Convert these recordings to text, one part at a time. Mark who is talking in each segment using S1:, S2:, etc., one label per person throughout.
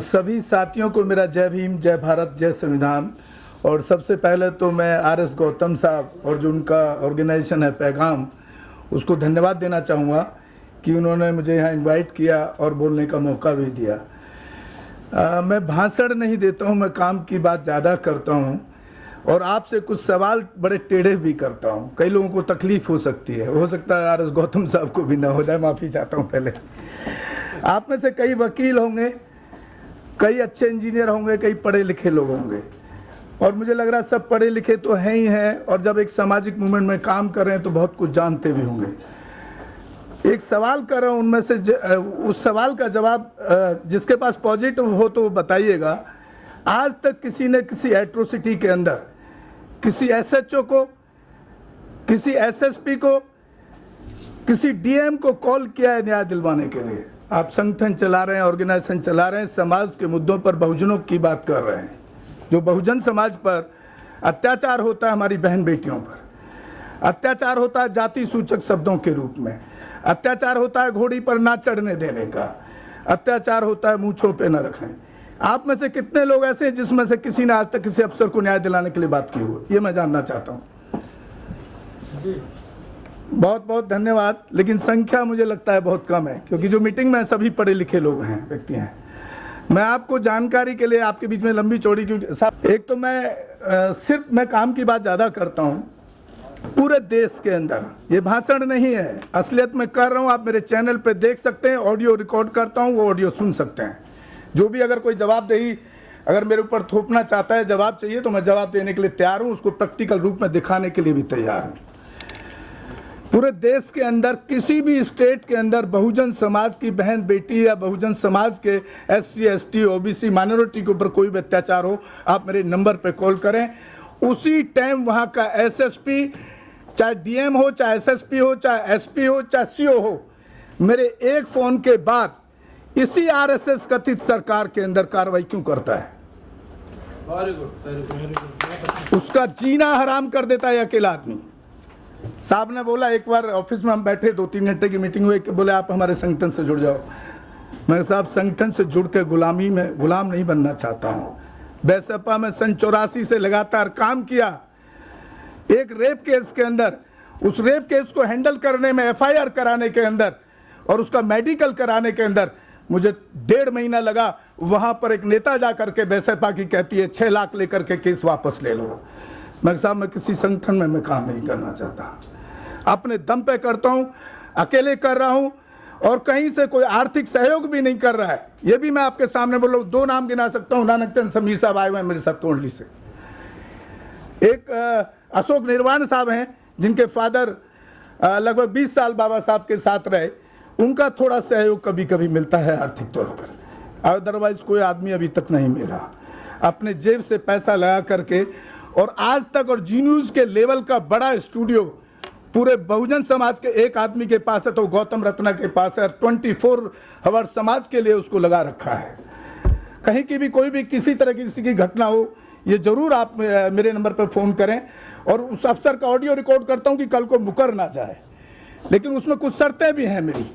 S1: सभी साथियों को मेरा जय भीम, जय भारत, जय संविधान। और सबसे पहले तो मैं आर.एस. गौतम साहब और जो उनका ऑर्गेनाइजेशन है पैगाम, उसको धन्यवाद देना चाहूँगा कि उन्होंने मुझे यहाँ इनवाइट किया और बोलने का मौका भी दिया। मैं भाषण नहीं देता हूँ, मैं काम की बात ज़्यादा करता हूँ और आपसे कुछ सवाल बड़े टेढ़े भी करता हूँ। कई लोगों को तकलीफ़ हो सकती है, हो सकता है आर.एस. गौतम साहब को भी ना हो जाए, माफ़ी चाहता हूँ पहले। आप में से कई वकील होंगे, कई अच्छे इंजीनियर होंगे, कई पढ़े लिखे लोग होंगे और मुझे लग रहा है सब पढ़े लिखे तो हैं ही हैं और जब एक सामाजिक मूवमेंट में काम कर रहे हैं तो बहुत कुछ जानते भी होंगे। एक सवाल कर रहा हूँ, उनमें से उस सवाल का जवाब जिसके पास पॉजिटिव हो तो बताइएगा। आज तक किसी ने किसी एट्रोसिटी के अंदर किसी एसएचओ को, किसी एसएसपी को, किसी डीएम को कॉल किया है न्याय दिलवाने के लिए? आप संगठन चला रहे हैं, ऑर्गेनाइजेशन चला रहे हैं, समाज के मुद्दों पर, बहुजनों की बात कर रहे हैं। जो बहुजन समाज पर अत्याचार होता है, हमारी बहन बेटियों पर अत्याचार होता है जाति सूचक शब्दों के रूप में, अत्याचार होता है घोड़ी पर ना चढ़ने देने का, अत्याचार होता है मूंछों पे न रखने। आप में से कितने लोग ऐसे हैं जिसमें से किसी ने आज तक किसी अफसर को न्याय दिलाने के लिए बात की हो? ये मैं जानना चाहता हूँ। बहुत बहुत धन्यवाद, लेकिन संख्या मुझे लगता है बहुत कम है क्योंकि जो मीटिंग में सभी पढ़े लिखे लोग हैं, व्यक्ति हैं। मैं आपको जानकारी के लिए आपके बीच में लंबी चौड़ी क्योंकि साहब, एक तो मैं काम की बात ज़्यादा करता हूँ पूरे देश के अंदर। ये भाषण नहीं है, असलियत में कर रहा हूँ। आप मेरे चैनल पे देख सकते हैं, ऑडियो रिकॉर्ड करता हूँ, वो ऑडियो सुन सकते हैं। जो भी अगर कोई जवाबदेही अगर मेरे ऊपर थोपना चाहता है, जवाब चाहिए तो मैं जवाब देने के लिए तैयार हूँ, उसको प्रैक्टिकल रूप में दिखाने के लिए भी तैयार हूँ। पूरे देश के अंदर किसी भी स्टेट के अंदर बहुजन समाज की बहन बेटी या बहुजन समाज के SC ST OBC माइनॉरिटी के ऊपर कोई भी अत्याचार हो, आप मेरे नंबर पे कॉल करें। उसी टाइम वहाँ का SSP, चाहे DM हो, चाहे SSP हो, चाहे SP हो, चाहे CO हो, मेरे एक फ़ोन के बाद इसी RSS कथित सरकार के अंदर कार्रवाई क्यों करता है? उसका जीना हराम कर देता है अकेला आदमी। साहब ने बोला, एक बार ऑफिस में हम बैठे, 2-3 घंटे की मीटिंग हुई, बोले आप हमारे संगठन से जुड़ जाओ। मैं साहब संगठन से जुड़ के गुलाम नहीं बनना चाहता हूँ। बैसपा में सन 84 से लगातार काम किया। एक रेप केस के अंदर, उस रेप केस को हैंडल करने में, FIR कराने के अंदर और उसका मेडिकल कराने के अंदर मुझे 1.5 महीना लगा। वहाँ पर एक नेता जा करके बैसपा की कहती है 6 लाख लेकर के केस वापस ले लो। मैं साहब, मैं किसी संगठन में मैं काम नहीं करना चाहता, अपने दम पे करता हूँ, अकेले कर रहा हूँ और कहीं से कोई आर्थिक सहयोग भी नहीं कर रहा है। ये भी मैं आपके सामने बोल रहा हूँ। 2 नाम गिना सकता हूँ, नानक चंद समीर साहब आए हुए हैं मेरे साथ तोंडली से। एक अशोक निर्वाण साहब हैं जिनके फादर लगभग 20 साल बाबा साहब के साथ रहे, उनका थोड़ा सहयोग कभी कभी मिलता है आर्थिक तौर पर, अदरवाइज कोई आदमी अभी तक नहीं मिला अपने जेब से पैसा लगा करके। और आज तक और जी न्यूज़ के लेवल का बड़ा स्टूडियो पूरे बहुजन समाज के एक आदमी के पास है, तो गौतम रत्ना के पास है। 24 आवर समाज के लिए उसको लगा रखा है। कहीं की भी कोई भी किसी तरह की किसी की घटना हो, ये ज़रूर आप मेरे नंबर पर फ़ोन करें और उस अफसर का ऑडियो रिकॉर्ड करता हूँ कि कल को मुकर ना जाए। लेकिन उसमें कुछ शर्तें भी हैं मेरी।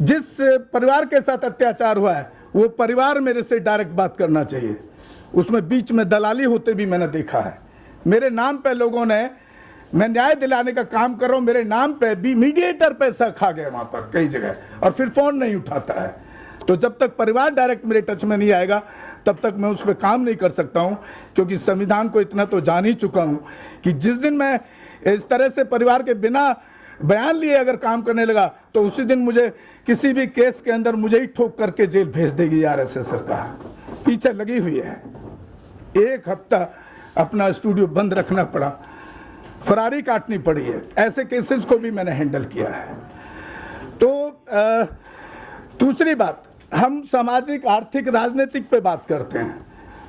S1: जिस परिवार के साथ अत्याचार हुआ है वो परिवार मेरे से डायरेक्ट बात करना चाहिए। उसमें बीच में दलाली होते भी मैंने देखा है। मेरे नाम पे लोगों ने, मैं न्याय दिलाने का काम कर रहा हूँ, मेरे नाम पे भी मीडिएटर पैसा खा गए वहाँ पर कई जगह, और फिर फ़ोन नहीं उठाता है। तो जब तक परिवार डायरेक्ट मेरे टच में नहीं आएगा तब तक मैं उस पर काम नहीं कर सकता हूँ, क्योंकि संविधान को इतना तो जान ही चुका हूँ कि जिस दिन मैं इस तरह से परिवार के बिना बयान लिए अगर काम करने लगा तो उसी दिन मुझे किसी भी केस के अंदर मुझे ही ठोक करके जेल भेज देगी RSS सरकार। पीछे लगी हुई है। 1 हफ्ता अपना स्टूडियो बंद रखना पड़ा, फरारी काटनी पड़ी है। ऐसे केसेस को भी मैंने हैंडल किया है। तो दूसरी बात, हम सामाजिक, आर्थिक, राजनीतिक पे बात करते हैं।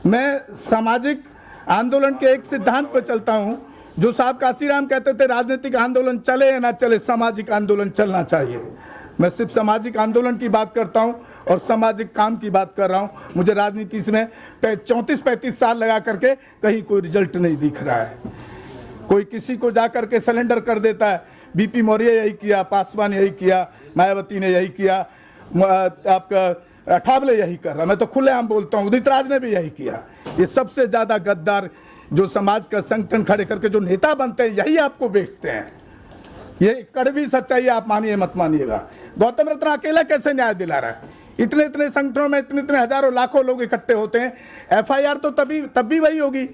S1: मैं सामाजिक आंदोलन के एक सिद्धांत पर चलता हूँ। जो साहब काशीराम कहते थे राजनीतिक आंदोलन चले या ना चले, सामाजिक आंदोलन चलना चाहिए। मैं सिर्फ सामाजिक आंदोलन की बात करता हूँ और सामाजिक काम की बात कर रहा हूँ। मुझे राजनीति में 34-35 साल लगा करके कहीं कोई रिजल्ट नहीं दिख रहा है। कोई किसी को जा करके सिलेंडर कर देता है। BP मौर्य यही किया, पासवान यही किया, मायावती ने यही किया, आपका अठावले यही कर रहा, मैं तो खुलेआम बोलता हूँ, उदित राज ने भी यही किया। ये सबसे ज़्यादा गद्दार जो समाज का संगठन खड़े करके जो नेता बनते हैं, यही आपको बेचते हैं। ये कड़वी सच्चाई, आप मानिए मत मानिएगा। गौतम रत्ना अकेला कैसे न्याय दिला रहा है? इतने इतने संगठनों में इतने हजारों लाखों लोग इकट्ठे होते हैं, एफआईआर तो तब भी वही होगी।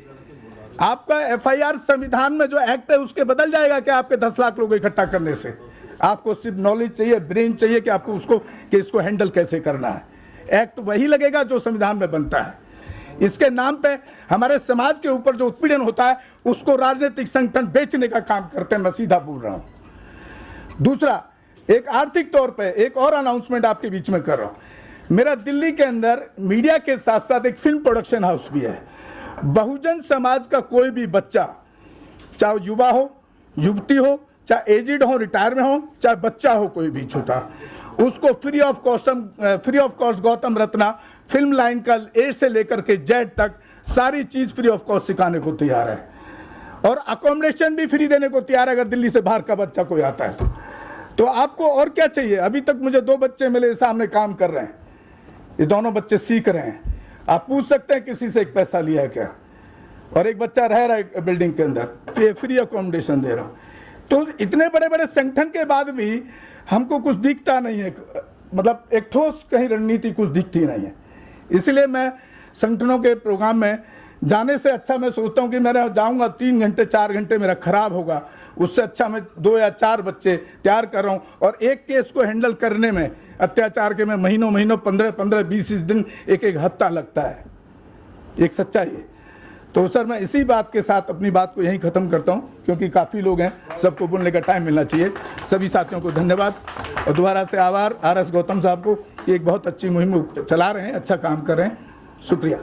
S1: आपका एफआईआर संविधान में जो एक्ट है उसके बदल जाएगा कि आपके 10 लाख लोग इकट्ठा करने से? आपको सिर्फ नॉलेज चाहिए, ब्रेन चाहिए कि आपको इसको हैंडल कैसे करना है। एक्ट वही लगेगा जो संविधान में बनता है। इसके नाम पे हमारे समाज के ऊपर जो उत्पीड़न होता है उसको राजनीतिक संगठन बेचने का काम करते हैं, मैं सीधा बोल रहा हूं। दूसरा, एक आर्थिक तौर पे एक और अनाउंसमेंट आपके बीच में कर रहा हूं। मेरा दिल्ली के अंदर मीडिया के साथ साथ एक फिल्म प्रोडक्शन हाउस भी है। बहुजन समाज का कोई भी बच्चा, चाहे युवा हो, युवती हो, चाहे एजिड हो, रिटायर में हो, चाहे बच्चा हो कोई भी छोटा, उसको free of cost Gautam Ratna film line का ए से लेकर के जेड तक सारी चीज़ फ्री ऑफ कॉस्ट सिखाने को तैयार है, और अकोमोडेशन भी फ्री देने को तैयार है अगर दिल्ली से बाहर का बच्चा कोई आता है तो आपको और क्या चाहिए? अभी तक मुझे 2 बच्चे मिले, सामने काम कर रहे हैं, ये दोनों बच्चे सीख रहे हैं। आप पूछ सकते हैं किसी से एक पैसा लिया है क्या? और एक बच्चा रह रहा है बिल्डिंग के अंदर, फ्री अकोमोडेशन दे रहा हूँ। तो इतने बड़े बड़े संगठन के बाद भी हमको कुछ दिखता नहीं है, मतलब एक ठोस कहीं रणनीति कुछ दिखती नहीं है। इसलिए मैं संगठनों के प्रोग्राम में जाने से अच्छा मैं सोचता हूँ कि मैं जाऊँगा 3 घंटे 4 घंटे मेरा खराब होगा, उससे अच्छा मैं 2 या 4 बच्चे तैयार कर रहा हूँ। और एक केस को हैंडल करने में, अत्याचार के में महीनों 15 20 दिन एक हफ्ता लगता है, एक सच्चाई है। तो सर मैं इसी बात के साथ अपनी बात को यहीं ख़त्म करता हूँ, क्योंकि काफ़ी लोग हैं, सबको बोलने का टाइम मिलना चाहिए। सभी साथियों को धन्यवाद और दोबारा से आभार RS गौतम साहब को कि एक बहुत अच्छी मुहिम चला रहे हैं, अच्छा काम कर रहे हैं। शुक्रिया।